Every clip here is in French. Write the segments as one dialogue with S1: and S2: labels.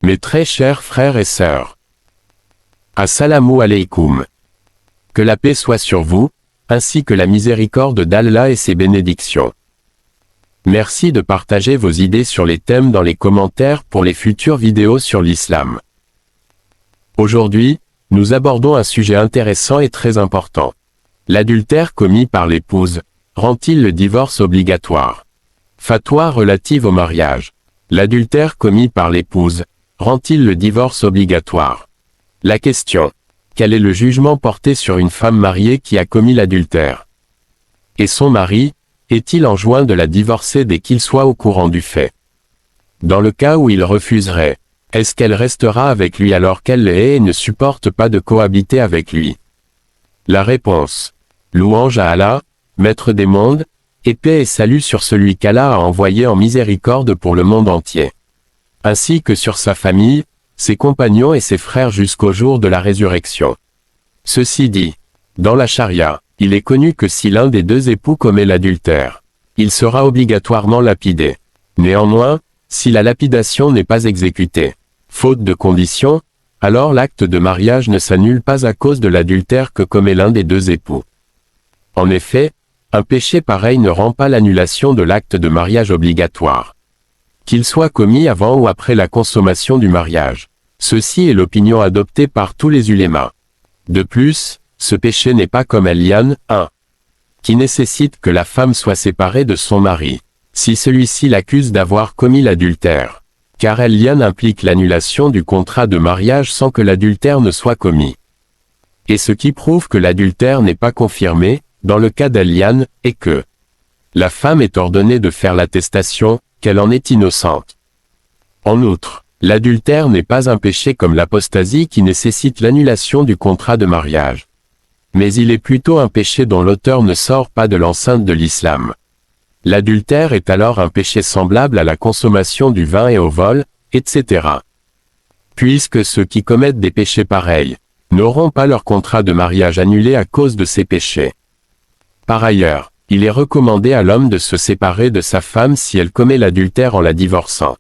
S1: Mes très chers frères et sœurs, Assalamu alaikum. Que la paix soit sur vous, ainsi que la miséricorde d'Allah et ses bénédictions. Merci de partager vos idées sur les thèmes dans les commentaires pour les futures vidéos sur l'islam. Aujourd'hui, nous abordons un sujet intéressant et très important. L'adultère commis par l'épouse, rend-il le divorce obligatoire? Fatwa relative au mariage. L'adultère commis par l'épouse, rend-il le divorce obligatoire? La question. Quel est le jugement porté sur une femme mariée qui a commis l'adultère? Et son mari, est-il enjoint de la divorcer dès qu'il soit au courant du fait? Dans le cas où il refuserait, est-ce qu'elle restera avec lui alors qu'elle le hait et ne supporte pas de cohabiter avec lui? La réponse. Louange à Allah, Maître des mondes, et paix et salut sur celui qu'Allah a envoyé en miséricorde pour le monde entier. Ainsi que sur sa famille, ses compagnons et ses frères jusqu'au jour de la résurrection. Ceci dit, dans la charia, il est connu que si l'un des deux époux commet l'adultère, il sera obligatoirement lapidé. Néanmoins, si la lapidation n'est pas exécutée, faute de conditions, alors l'acte de mariage ne s'annule pas à cause de l'adultère que commet l'un des deux époux. En effet, un péché pareil ne rend pas l'annulation de l'acte de mariage obligatoire. Qu'il soit commis avant ou après la consommation du mariage. Ceci est l'opinion adoptée par tous les ulémas. De plus, ce péché n'est pas comme el-lian, 1. Qui nécessite que la femme soit séparée de son mari, si celui-ci l'accuse d'avoir commis l'adultère. Car el-lian implique l'annulation du contrat de mariage sans que l'adultère ne soit commis. Et ce qui prouve que l'adultère n'est pas confirmé, dans le cas d'el-lian, est que la femme est ordonnée de faire l'attestation, qu'elle en est innocente. En outre, l'adultère n'est pas un péché comme l'apostasie qui nécessite l'annulation du contrat de mariage. Mais il est plutôt un péché dont l'auteur ne sort pas de l'enceinte de l'islam. L'adultère est alors un péché semblable à la consommation du vin et au vol, etc. Puisque ceux qui commettent des péchés pareils, n'auront pas leur contrat de mariage annulé à cause de ces péchés. Par ailleurs, il est recommandé à l'homme de se séparer de sa femme si elle commet l'adultère en la divorçant.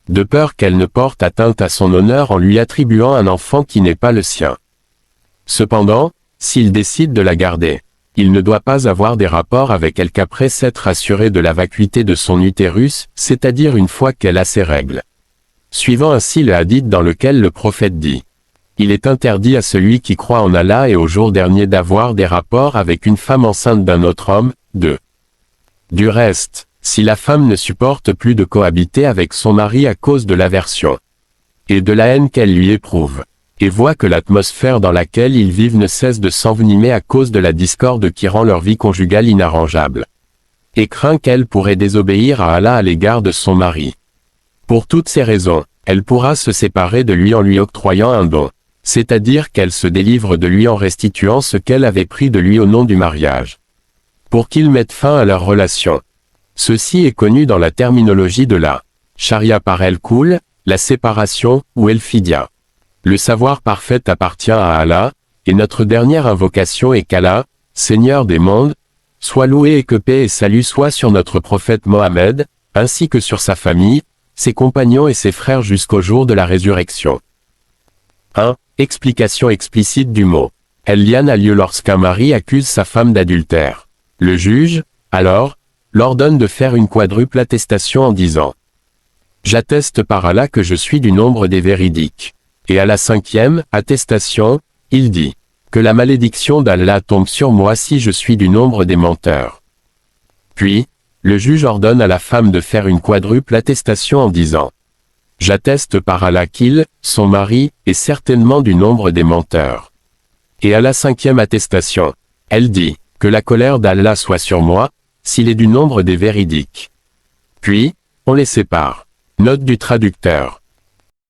S1: De peur qu'elle ne porte atteinte à son honneur en lui attribuant un enfant qui n'est pas le sien. Cependant, s'il décide de la garder, il ne doit pas avoir des rapports avec elle qu'après s'être assuré de la vacuité de son utérus, c'est-à-dire une fois qu'elle a ses règles. Suivant ainsi le hadith dans lequel le prophète dit: il est interdit à celui qui croit en Allah et au jour dernier d'avoir des rapports avec une femme enceinte d'un autre homme. 2. Du reste, si la femme ne supporte plus de cohabiter avec son mari à cause de l'aversion et de la haine qu'elle lui éprouve, et voit que l'atmosphère dans laquelle ils vivent ne cesse de s'envenimer à cause de la discorde qui rend leur vie conjugale inarrangeable, et craint qu'elle pourrait désobéir à Allah à l'égard de son mari. Pour toutes ces raisons, elle pourra se séparer de lui en lui octroyant un don, c'est-à-dire qu'elle se délivre de lui en restituant ce qu'elle avait pris de lui au nom du mariage, pour qu'il mette fin à leur relation. Ceci est connu dans la terminologie de la charia par el-Koul, la séparation, ou el-Fidya. Le savoir parfait appartient à Allah, et notre dernière invocation est qu'Allah, Seigneur des mondes, soit loué et que paix et salut soient sur notre prophète Mohammed, ainsi que sur sa famille, ses compagnons et ses frères jusqu'au jour de la résurrection. 1. Explication explicite du mot. El-lian a lieu lorsqu'un mari accuse sa femme d'adultère. Le juge, alors, l'ordonne de faire une quadruple attestation en disant: j'atteste par Allah que je suis du nombre des véridiques. Et à la 5e attestation, il dit: que la malédiction d'Allah tombe sur moi si je suis du nombre des menteurs. Puis, le juge ordonne à la femme de faire une quadruple attestation en disant: j'atteste par Allah qu'il, son mari, est certainement du nombre des menteurs. Et à la 5e attestation, elle dit: que la colère d'Allah soit sur moi, s'il est du nombre des véridiques. Puis, on les sépare. Note du traducteur.